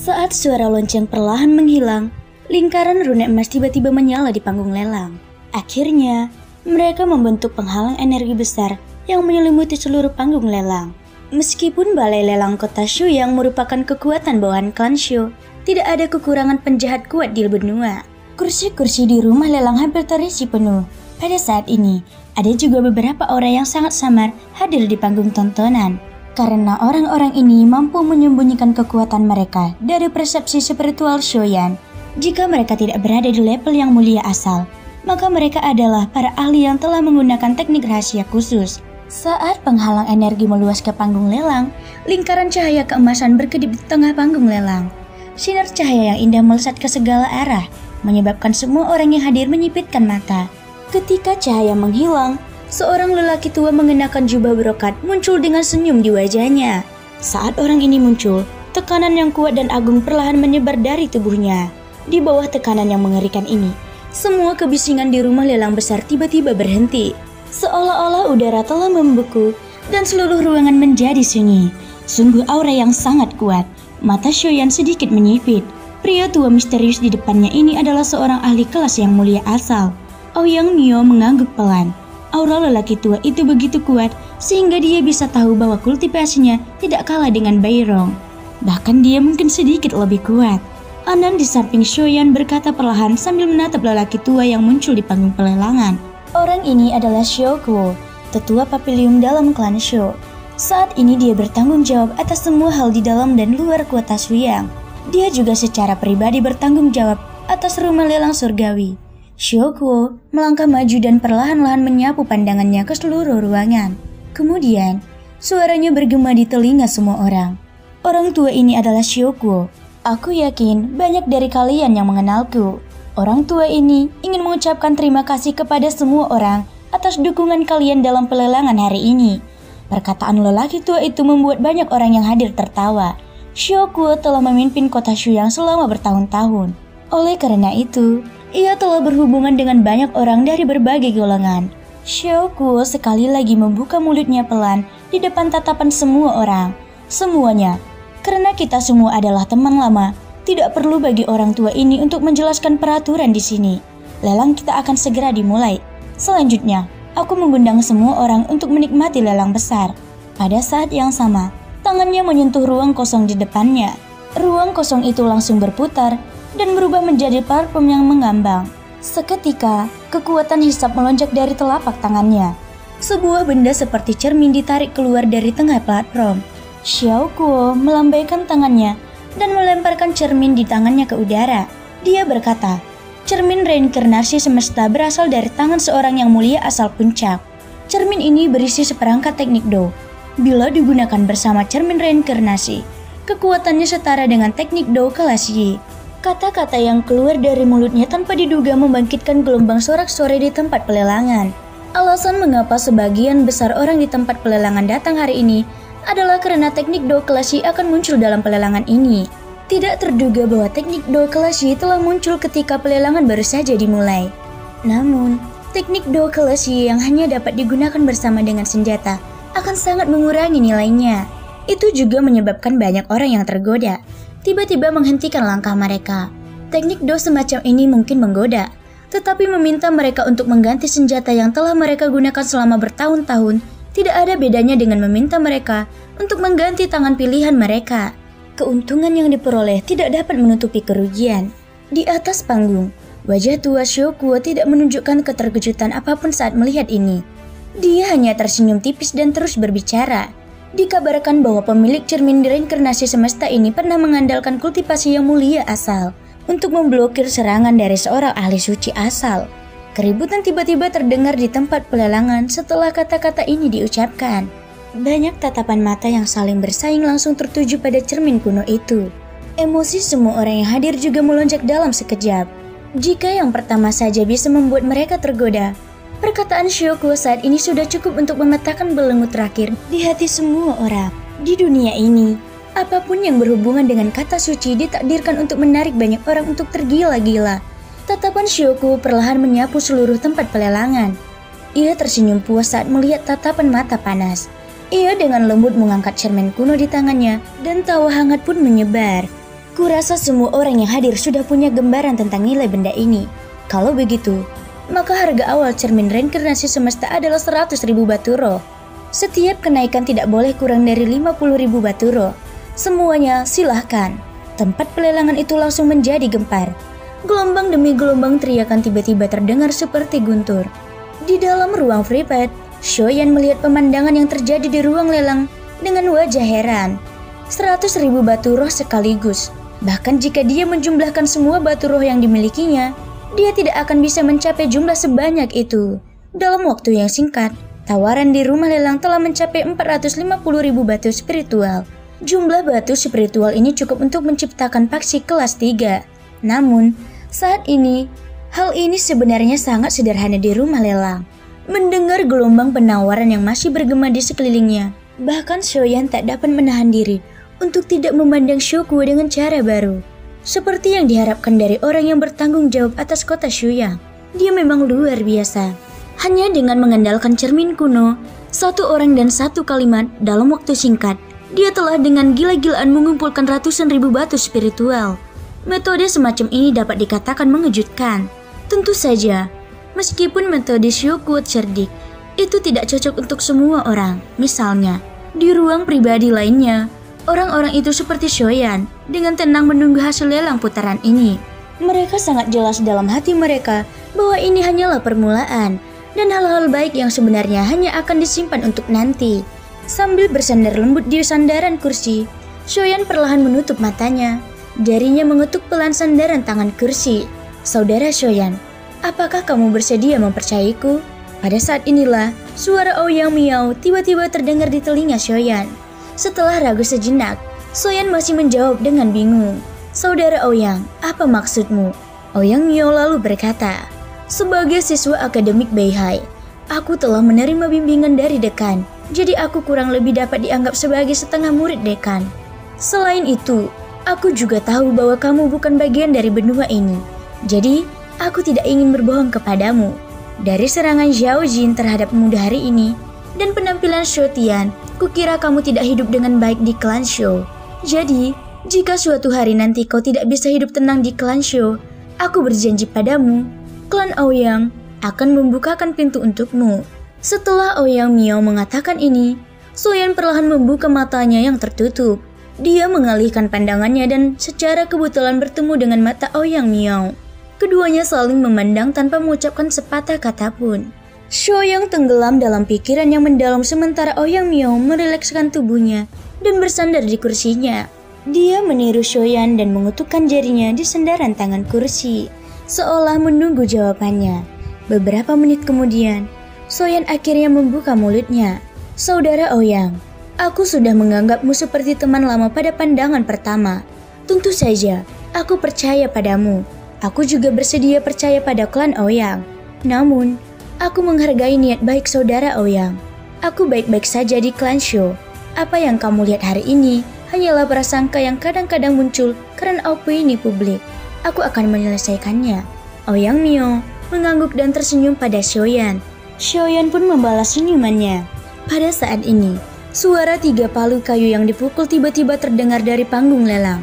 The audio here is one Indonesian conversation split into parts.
Saat suara lonceng perlahan menghilang, lingkaran rune emas tiba-tiba menyala di panggung lelang. Akhirnya, mereka membentuk penghalang energi besar yang menyelimuti seluruh panggung lelang. Meskipun balai lelang kota Shu yang merupakan kekuatan bawahan klan Shu, tidak ada kekurangan penjahat kuat di benua. Kursi-kursi di rumah lelang hampir terisi penuh. Pada saat ini, ada juga beberapa orang yang sangat samar hadir di panggung tontonan. Karena orang-orang ini mampu menyembunyikan kekuatan mereka dari persepsi spiritual Shoyan. Jika mereka tidak berada di level yang mulia asal, maka mereka adalah para ahli yang telah menggunakan teknik rahasia khusus. Saat penghalang energi meluas ke panggung lelang, lingkaran cahaya keemasan berkedip di tengah panggung lelang. Sinar cahaya yang indah melesat ke segala arah, menyebabkan semua orang yang hadir menyipitkan mata. Ketika cahaya menghilang, seorang lelaki tua mengenakan jubah brokat muncul dengan senyum di wajahnya. Saat orang ini muncul, tekanan yang kuat dan agung perlahan menyebar dari tubuhnya. Di bawah tekanan yang mengerikan ini, semua kebisingan di rumah lelang besar tiba-tiba berhenti. Seolah-olah udara telah membeku dan seluruh ruangan menjadi sunyi. Sungguh aura yang sangat kuat. Mata Shoyan sedikit menyipit. Pria tua misterius di depannya ini adalah seorang ahli kelas yang mulia asal. Ouyang Mio mengangguk pelan. Aura lelaki tua itu begitu kuat sehingga dia bisa tahu bahwa kultivasinya tidak kalah dengan Bairong. Bahkan dia mungkin sedikit lebih kuat. Anan di samping Shoyan berkata perlahan sambil menatap lelaki tua yang muncul di panggung pelelangan. Orang ini adalah Xiao Kuo, tetua papilium dalam klan Shu. Saat ini dia bertanggung jawab atas semua hal di dalam dan luar kota Suyang. Dia juga secara pribadi bertanggung jawab atas rumah lelang surgawi. Xiao Kuo melangkah maju dan perlahan-lahan menyapu pandangannya ke seluruh ruangan. Kemudian, suaranya bergema di telinga semua orang. Orang tua ini adalah Xiao Kuo. Aku yakin banyak dari kalian yang mengenalku. Orang tua ini ingin mengucapkan terima kasih kepada semua orang atas dukungan kalian dalam pelelangan hari ini. Perkataan lelaki tua itu membuat banyak orang yang hadir tertawa. Xiao Kuo telah memimpin kota Shuyang selama bertahun-tahun. Oleh karena itu, ia telah berhubungan dengan banyak orang dari berbagai golongan. Xiao Kuo sekali lagi membuka mulutnya pelan di depan tatapan semua orang. Semuanya, karena kita semua adalah teman lama, tidak perlu bagi orang tua ini untuk menjelaskan peraturan di sini. Lelang kita akan segera dimulai. Selanjutnya, aku mengundang semua orang untuk menikmati lelang besar. Pada saat yang sama, tangannya menyentuh ruang kosong di depannya. Ruang kosong itu langsung berputar dan berubah menjadi parfum yang mengambang. Seketika, kekuatan hisap melonjak dari telapak tangannya. Sebuah benda seperti cermin ditarik keluar dari tengah platform. Xiao Kuo melambaikan tangannya dan melemparkan cermin di tangannya ke udara. Dia berkata, cermin reinkarnasi semesta berasal dari tangan seorang yang mulia asal puncak. Cermin ini berisi seperangkat teknik Do. Bila digunakan bersama cermin reinkarnasi, kekuatannya setara dengan teknik Do kelas Yi. Kata-kata yang keluar dari mulutnya tanpa diduga membangkitkan gelombang sorak-sorai di tempat pelelangan. Alasan mengapa sebagian besar orang di tempat pelelangan datang hari ini adalah karena teknik Do kelas Y akan muncul dalam pelelangan ini. Tidak terduga bahwa teknik Do kelas Y telah muncul ketika pelelangan baru saja dimulai. Namun, teknik Do kelas Y yang hanya dapat digunakan bersama dengan senjata akan sangat mengurangi nilainya. Itu juga menyebabkan banyak orang yang tergoda tiba-tiba menghentikan langkah mereka. Teknik Do semacam ini mungkin menggoda, tetapi meminta mereka untuk mengganti senjata yang telah mereka gunakan selama bertahun-tahun tidak ada bedanya dengan meminta mereka untuk mengganti tangan pilihan mereka. Keuntungan yang diperoleh tidak dapat menutupi kerugian. Di atas panggung, wajah tua Xiao Kuo tidak menunjukkan keterkejutan apapun saat melihat ini. Dia hanya tersenyum tipis dan terus berbicara. Dikabarkan bahwa pemilik cermin reinkarnasi semesta ini pernah mengandalkan kultivasi yang mulia asal untuk memblokir serangan dari seorang ahli suci asal. Keributan tiba-tiba terdengar di tempat pelelangan setelah kata-kata ini diucapkan. Banyak tatapan mata yang saling bersaing langsung tertuju pada cermin kuno itu. Emosi semua orang yang hadir juga melonjak dalam sekejap. Jika yang pertama saja bisa membuat mereka tergoda, perkataan Xiao Kuo saat ini sudah cukup untuk memetakan belenggu terakhir di hati semua orang. Di dunia ini, apapun yang berhubungan dengan kata suci ditakdirkan untuk menarik banyak orang untuk tergila-gila. Tatapan Xiao Kuo perlahan menyapu seluruh tempat pelelangan. Ia tersenyum puas saat melihat tatapan mata panas. Ia dengan lembut mengangkat cermin kuno di tangannya dan tawa hangat pun menyebar. Kurasa semua orang yang hadir sudah punya gambaran tentang nilai benda ini. Kalau begitu, maka harga awal cermin reinkarnasi semesta adalah 100.000 baturo. Setiap kenaikan tidak boleh kurang dari 50.000 baturo. Semuanya silahkan. Tempat pelelangan itu langsung menjadi gempar. Gelombang demi gelombang teriakan tiba-tiba terdengar seperti guntur. Di dalam ruang Freepad, Shoyan melihat pemandangan yang terjadi di ruang lelang dengan wajah heran. 100.000 batu roh sekaligus. Bahkan jika dia menjumlahkan semua batu roh yang dimilikinya, dia tidak akan bisa mencapai jumlah sebanyak itu. Dalam waktu yang singkat, tawaran di rumah lelang telah mencapai 450.000 batu spiritual. Jumlah batu spiritual ini cukup untuk menciptakan paksi kelas 3. Namun, saat ini, hal ini sebenarnya sangat sederhana di rumah lelang. Mendengar gelombang penawaran yang masih bergema di sekelilingnya, bahkan Shoyan tak dapat menahan diri untuk tidak memandang Shokugou dengan cara baru. Seperti yang diharapkan dari orang yang bertanggung jawab atas kota Shuyang. Dia memang luar biasa. Hanya dengan mengandalkan cermin kuno, satu orang dan satu kalimat dalam waktu singkat, dia telah dengan gila-gilaan mengumpulkan ratusan ribu batu spiritual. Metode semacam ini dapat dikatakan mengejutkan. Tentu saja, meskipun metode Shokugou cerdik, itu tidak cocok untuk semua orang. Misalnya, di ruang pribadi lainnya, orang-orang itu seperti Shoyan dengan tenang menunggu hasil lelang putaran ini. Mereka sangat jelas dalam hati mereka bahwa ini hanyalah permulaan dan hal-hal baik yang sebenarnya hanya akan disimpan untuk nanti. Sambil bersandar lembut di sandaran kursi, Shoyan perlahan menutup matanya. Jarinya mengetuk pelan sandaran tangan kursi. Saudara Shoyan, apakah kamu bersedia mempercayaiku? Pada saat inilah, suara Ouyang Miao tiba-tiba terdengar di telinga Shoyan. Setelah ragu sejenak, Shoyan masih menjawab dengan bingung. Saudara Ouyang, apa maksudmu? Ouyang Miao lalu berkata, sebagai siswa akademik Beihai, aku telah menerima bimbingan dari dekan, jadi aku kurang lebih dapat dianggap sebagai setengah murid dekan. Selain itu, aku juga tahu bahwa kamu bukan bagian dari benua ini, jadi aku tidak ingin berbohong kepadamu. Dari serangan Zhao Jin terhadap pemuda hari ini, dan penampilan Shou Tian, kukira kamu tidak hidup dengan baik di klan Shou. Jadi, jika suatu hari nanti kau tidak bisa hidup tenang di klan Shou, aku berjanji padamu, klan Ouyang akan membukakan pintu untukmu. Setelah Ouyang Miao mengatakan ini, Shoyan perlahan membuka matanya yang tertutup. Dia mengalihkan pandangannya dan secara kebetulan bertemu dengan mata Ouyang Miao. Keduanya saling memandang tanpa mengucapkan sepatah kata pun. Shoyan tenggelam dalam pikiran yang mendalam sementara Ouyang Miao merilekskan tubuhnya dan bersandar di kursinya. Dia meniru Shoyan dan mengetukkan jarinya di sandaran tangan kursi, seolah menunggu jawabannya. Beberapa menit kemudian, Shoyan akhirnya membuka mulutnya. Saudara Ouyang, aku sudah menganggapmu seperti teman lama pada pandangan pertama. Tentu saja, aku percaya padamu. Aku juga bersedia percaya pada klan Ouyang. Namun, aku menghargai niat baik saudara Ouyang. Aku baik-baik saja di klan Shou. Apa yang kamu lihat hari ini hanyalah prasangka yang kadang-kadang muncul karena opini publik. Aku akan menyelesaikannya. Ouyang Miao mengangguk dan tersenyum pada Shoyan. Shoyan pun membalas senyumannya. Pada saat ini, suara 3 palu kayu yang dipukul tiba-tiba terdengar dari panggung lelang.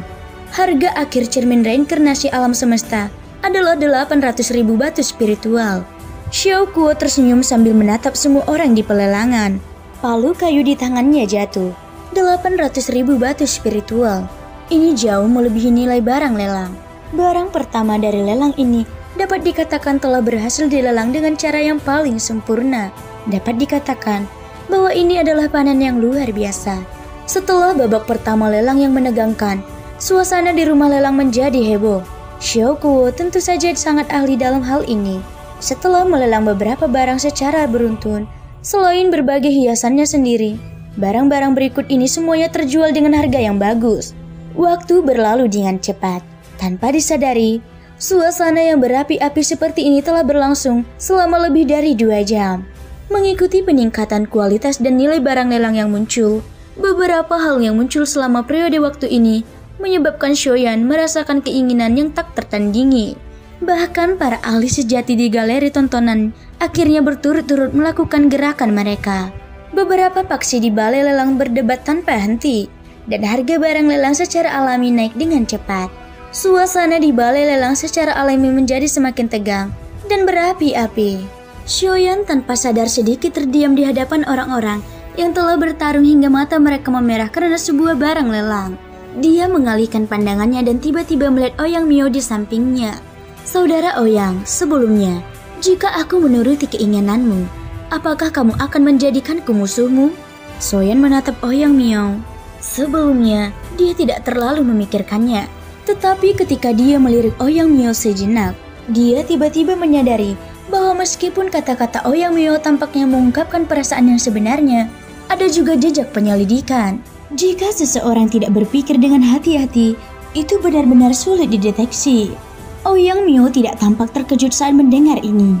Harga akhir cermin reinkarnasi alam semesta adalah 800.000 batu spiritual. Shokugou tersenyum sambil menatap semua orang di pelelangan. Palu kayu di tangannya jatuh. 800.000 batu spiritual. Ini jauh melebihi nilai barang lelang. Barang pertama dari lelang ini dapat dikatakan telah berhasil dilelang dengan cara yang paling sempurna. Dapat dikatakan bahwa ini adalah panen yang luar biasa. Setelah babak pertama lelang yang menegangkan, suasana di rumah lelang menjadi heboh. Shokugou tentu saja sangat ahli dalam hal ini. Setelah melelang beberapa barang secara beruntun, selain berbagai hiasannya sendiri, barang-barang berikut ini semuanya terjual dengan harga yang bagus. Waktu berlalu dengan cepat. Tanpa disadari, suasana yang berapi-api seperti ini telah berlangsung selama lebih dari 2 jam. Mengikuti peningkatan kualitas dan nilai barang lelang yang muncul, beberapa hal yang muncul selama periode waktu ini menyebabkan Shoyan merasakan keinginan yang tak tertandingi. Bahkan para ahli sejati di galeri tontonan akhirnya berturut-turut melakukan gerakan mereka. Beberapa paksi di balai lelang berdebat tanpa henti. dan harga barang lelang secara alami naik dengan cepat. Suasana di balai lelang secara alami menjadi semakin tegang dan berapi-api. Xiaoyan tanpa sadar sedikit terdiam di hadapan orang-orang yang telah bertarung hingga mata mereka memerah karena sebuah barang lelang. Dia mengalihkan pandangannya dan tiba-tiba melihat Ouyang Miao di sampingnya. Saudara Ouyang, sebelumnya, jika aku menuruti keinginanmu, apakah kamu akan menjadikanku musuhmu? Xiaoyan menatap Ouyang Miao. Sebelumnya, dia tidak terlalu memikirkannya. Tetapi ketika dia melirik Ouyang Miao sejenak, dia tiba-tiba menyadari bahwa meskipun kata-kata Ouyang Miao tampaknya mengungkapkan perasaan yang sebenarnya, ada juga jejak penyelidikan. Jika seseorang tidak berpikir dengan hati-hati, itu benar-benar sulit dideteksi. Ouyang Miao tidak tampak terkejut saat mendengar ini.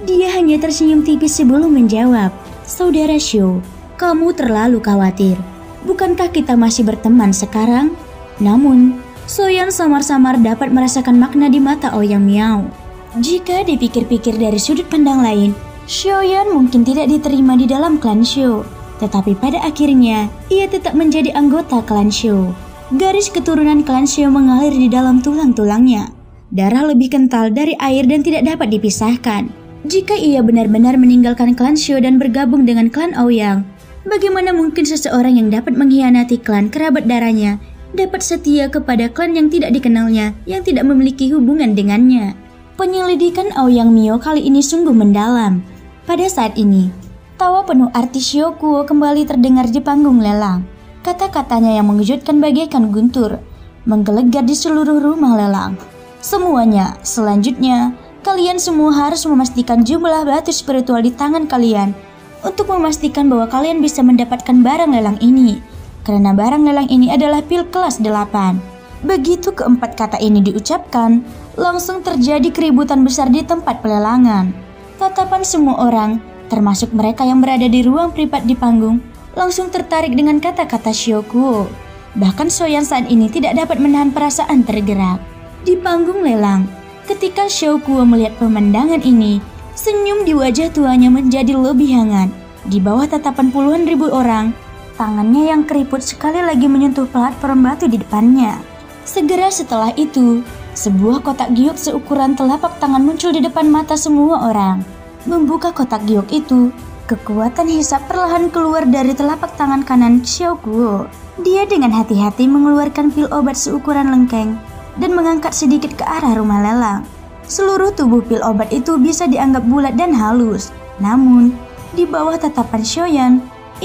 Dia hanya tersenyum tipis sebelum menjawab, "Saudara Xiao, kamu terlalu khawatir. Bukankah kita masih berteman sekarang?" Namun, Xiaoyan samar-samar dapat merasakan makna di mata Ouyang Miao. Jika dipikir-pikir dari sudut pandang lain, Xiaoyan mungkin tidak diterima di dalam klan Xiao. Tetapi pada akhirnya, ia tetap menjadi anggota klan Xiao. Garis keturunan klan Xiao mengalir di dalam tulang-tulangnya. Darah lebih kental dari air dan tidak dapat dipisahkan. Jika ia benar-benar meninggalkan klan Xiao dan bergabung dengan klan Ouyang, bagaimana mungkin seseorang yang dapat mengkhianati klan kerabat darahnya dapat setia kepada klan yang tidak dikenalnya, yang tidak memiliki hubungan dengannya? Penyelidikan Ouyang Miao kali ini sungguh mendalam. Pada saat ini, tawa penuh arti Xiao Kuo kembali terdengar di panggung lelang. Kata-katanya yang mengejutkan bagaikan guntur, menggelegar di seluruh rumah lelang. Semuanya, selanjutnya, kalian semua harus memastikan jumlah batu spiritual di tangan kalian untuk memastikan bahwa kalian bisa mendapatkan barang lelang ini. Karena barang lelang ini adalah pil kelas 8. Begitu keempat kata ini diucapkan, langsung terjadi keributan besar di tempat pelelangan. Tatapan semua orang, termasuk mereka yang berada di ruang privat di panggung, langsung tertarik dengan kata-kata Xiao Kuo. Bahkan Xiaoyan saat ini tidak dapat menahan perasaan tergerak. Di panggung lelang, ketika Xiao Kuo melihat pemandangan ini, senyum di wajah tuanya menjadi lebih hangat. Di bawah tatapan puluhan ribu orang, tangannya yang keriput sekali lagi menyentuh platform batu di depannya. Segera setelah itu, sebuah kotak giok seukuran telapak tangan muncul di depan mata semua orang. Membuka kotak giok itu, kekuatan hisap perlahan keluar dari telapak tangan kanan Xiao Kuo. Dia dengan hati-hati mengeluarkan pil obat seukuran lengkeng dan mengangkat sedikit ke arah rumah lelang. Seluruh tubuh pil obat itu bisa dianggap bulat dan halus. Namun, di bawah tatapan Xiaoyan,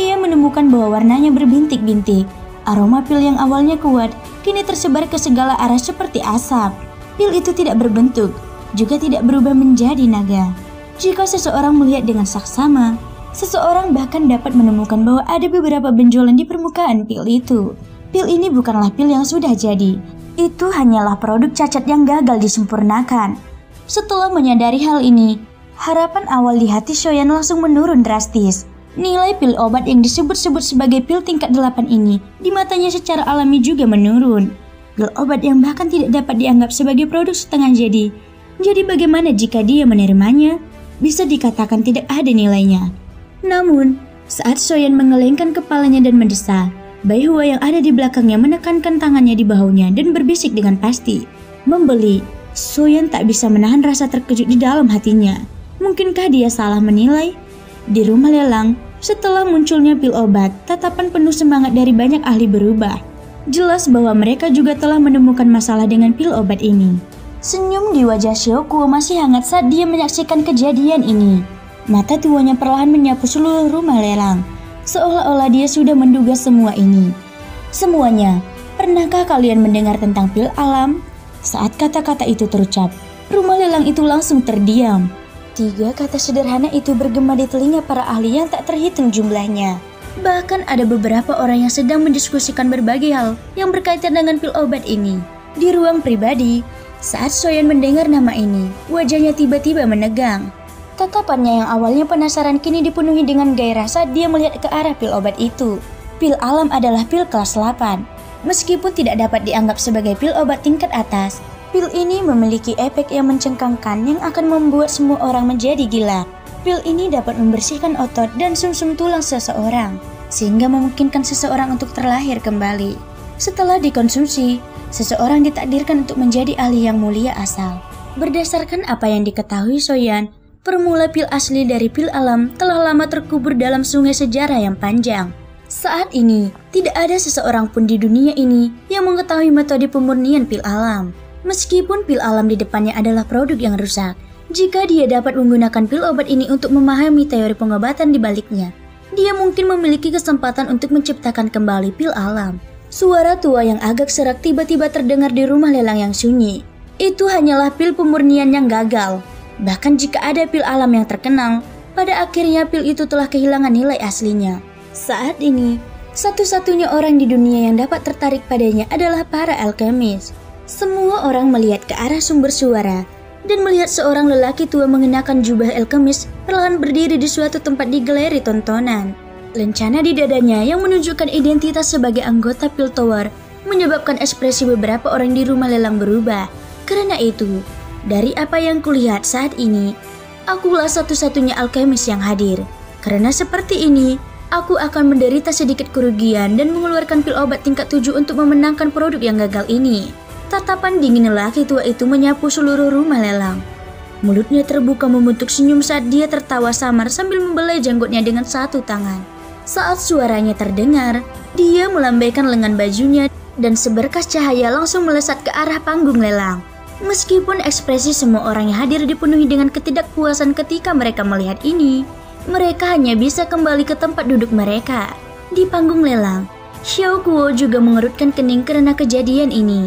ia menemukan bahwa warnanya berbintik-bintik. Aroma pil yang awalnya kuat, kini tersebar ke segala arah seperti asap. Pil itu tidak berbentuk, juga tidak berubah menjadi naga. Jika seseorang melihat dengan saksama, seseorang bahkan dapat menemukan bahwa ada beberapa benjolan di permukaan pil itu. Pil ini bukanlah pil yang sudah jadi. Itu hanyalah produk cacat yang gagal disempurnakan. Setelah menyadari hal ini, harapan awal di hati Xiaoyan langsung menurun drastis. Nilai pil obat yang disebut-sebut sebagai pil tingkat 8 ini di matanya secara alami juga menurun. Pil obat yang bahkan tidak dapat dianggap sebagai produk setengah jadi. Jadi bagaimana jika dia menerimanya? Bisa dikatakan tidak ada nilainya. Namun, saat Xiaoyan menggelengkan kepalanya dan mendesah, Bai Hua yang ada di belakangnya menekankan tangannya di bahunya dan berbisik dengan pasti, "Membeli." Xiaoyan tak bisa menahan rasa terkejut di dalam hatinya. Mungkinkah dia salah menilai? Di rumah lelang, setelah munculnya pil obat, tatapan penuh semangat dari banyak ahli berubah. Jelas bahwa mereka juga telah menemukan masalah dengan pil obat ini. Senyum di wajah Xiao Kuo masih hangat saat dia menyaksikan kejadian ini. Mata tuanya perlahan menyapu seluruh rumah lelang, seolah-olah dia sudah menduga semua ini. Semuanya, pernahkah kalian mendengar tentang pil alam? Saat kata-kata itu terucap, rumah lelang itu langsung terdiam. 3 kata sederhana itu bergema di telinga para ahli yang tak terhitung jumlahnya. Bahkan ada beberapa orang yang sedang mendiskusikan berbagai hal yang berkaitan dengan pil obat ini. Di ruang pribadi, saat Xiaoyan mendengar nama ini, wajahnya tiba-tiba menegang. Tatapannya yang awalnya penasaran kini dipenuhi dengan gairah saat dia melihat ke arah pil obat itu. Pil alam adalah pil kelas 8. Meskipun tidak dapat dianggap sebagai pil obat tingkat atas, pil ini memiliki efek yang mencengkangkan yang akan membuat semua orang menjadi gila. Pil ini dapat membersihkan otot dan sumsum tulang seseorang, sehingga memungkinkan seseorang untuk terlahir kembali. Setelah dikonsumsi, seseorang ditakdirkan untuk menjadi ahli yang mulia asal. Berdasarkan apa yang diketahui Soyan, permula pil asli dari pil alam telah lama terkubur dalam sungai sejarah yang panjang. Saat ini, tidak ada seseorang pun di dunia ini yang mengetahui metode pemurnian pil alam. Meskipun pil alam di depannya adalah produk yang rusak, jika dia dapat menggunakan pil obat ini untuk memahami teori pengobatan di baliknya, dia mungkin memiliki kesempatan untuk menciptakan kembali pil alam. Suara tua yang agak serak tiba-tiba terdengar di rumah lelang yang sunyi. Itu hanyalah pil pemurnian yang gagal. Bahkan jika ada pil alam yang terkenal, pada akhirnya pil itu telah kehilangan nilai aslinya. Saat ini, satu-satunya orang di dunia yang dapat tertarik padanya adalah para alkemis. Semua orang melihat ke arah sumber suara dan melihat seorang lelaki tua mengenakan jubah alkemis perlahan berdiri di suatu tempat di galeri tontonan. Lencana di dadanya yang menunjukkan identitas sebagai anggota Pil Tower menyebabkan ekspresi beberapa orang di rumah lelang berubah. Karena itu, dari apa yang kulihat saat ini, akulah satu-satunya alkemis yang hadir. Karena seperti ini, aku akan menderita sedikit kerugian dan mengeluarkan pil obat tingkat 7 untuk memenangkan produk yang gagal ini. Tatapan dingin lelaki tua itu menyapu seluruh rumah lelang. Mulutnya terbuka membentuk senyum saat dia tertawa samar sambil membelai jenggotnya dengan satu tangan. Saat suaranya terdengar, dia melambaikan lengan bajunya dan seberkas cahaya langsung melesat ke arah panggung lelang. Meskipun ekspresi semua orang yang hadir dipenuhi dengan ketidakpuasan ketika mereka melihat ini, mereka hanya bisa kembali ke tempat duduk mereka. Di panggung lelang, Xiao Kuo juga mengerutkan kening karena kejadian ini.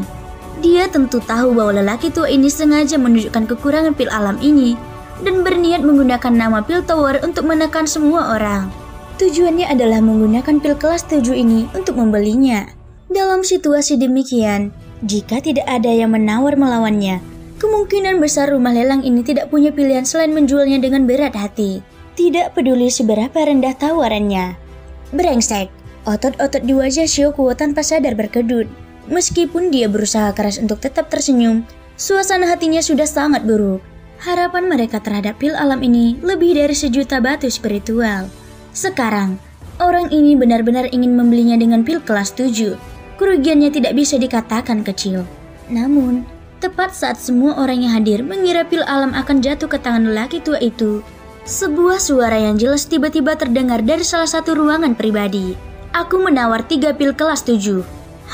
Dia tentu tahu bahwa lelaki tua ini sengaja menunjukkan kekurangan pil alam ini dan berniat menggunakan nama Pil Tower untuk menekan semua orang. Tujuannya adalah menggunakan pil kelas 7 ini untuk membelinya. Dalam situasi demikian, jika tidak ada yang menawar melawannya, kemungkinan besar rumah lelang ini tidak punya pilihan selain menjualnya dengan berat hati. Tidak peduli seberapa rendah tawarannya. Brengsek, otot-otot di wajah Xiao Kuo tanpa sadar berkedut. Meskipun dia berusaha keras untuk tetap tersenyum, suasana hatinya sudah sangat buruk. Harapan mereka terhadap pil alam ini lebih dari 1.000.000 batu spiritual. Sekarang, orang ini benar-benar ingin membelinya dengan pil kelas 7. Kerugiannya tidak bisa dikatakan kecil. Namun, tepat saat semua orang yang hadir mengira pil alam akan jatuh ke tangan lelaki tua itu, sebuah suara yang jelas tiba-tiba terdengar dari salah satu ruangan pribadi. Aku menawar 3 pil kelas 7.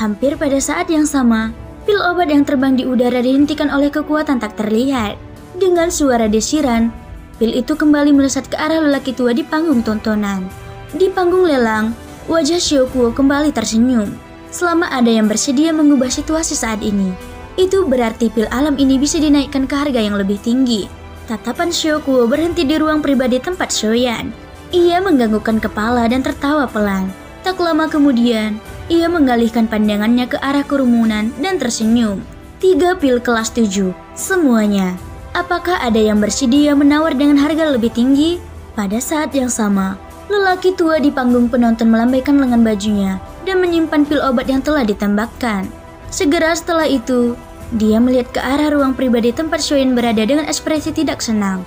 Hampir pada saat yang sama, pil obat yang terbang di udara dihentikan oleh kekuatan tak terlihat. Dengan suara desiran, pil itu kembali melesat ke arah lelaki tua di panggung tontonan. Di panggung lelang, wajah Xiao Kuo kembali tersenyum. Selama ada yang bersedia mengubah situasi saat ini, itu berarti pil alam ini bisa dinaikkan ke harga yang lebih tinggi. Tatapan Xiao Kuo berhenti di ruang pribadi tempat Shoyan. Ia mengganggukan kepala dan tertawa pelan. Tak lama kemudian, ia mengalihkan pandangannya ke arah kerumunan dan tersenyum. 3 pil kelas 7, semuanya. Apakah ada yang bersedia menawar dengan harga lebih tinggi? Pada saat yang sama, lelaki tua di panggung penonton melambaikan lengan bajunya dan menyimpan pil obat yang telah ditembakkan. Segera setelah itu, dia melihat ke arah ruang pribadi tempat Shoyan berada dengan ekspresi tidak senang.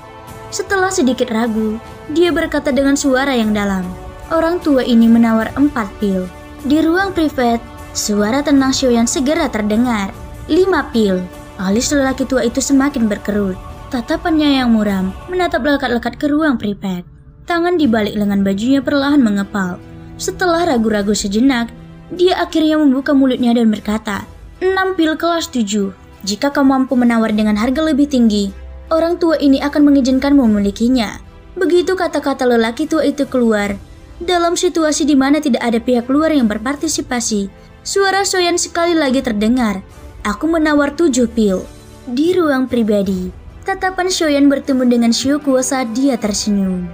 Setelah sedikit ragu, dia berkata dengan suara yang dalam, orang tua ini menawar 4 pil. Di ruang privat, suara tenang Shoyan segera terdengar. 5 pil. Alis lelaki tua itu semakin berkerut. Tatapannya yang muram menatap lekat-lekat ke ruang privat. Tangan di balik lengan bajunya perlahan mengepal. Setelah ragu-ragu sejenak, dia akhirnya membuka mulutnya dan berkata, 6 pil kelas 7. Jika kamu mampu menawar dengan harga lebih tinggi, orang tua ini akan mengizinkanmu memilikinya. Begitu kata-kata lelaki tua itu keluar, dalam situasi di mana tidak ada pihak luar yang berpartisipasi, suara Shoyan sekali lagi terdengar. Aku menawar 7 pil. Di ruang pribadi, tatapan Shoyan bertemu dengan Xiao Kuo saat dia tersenyum.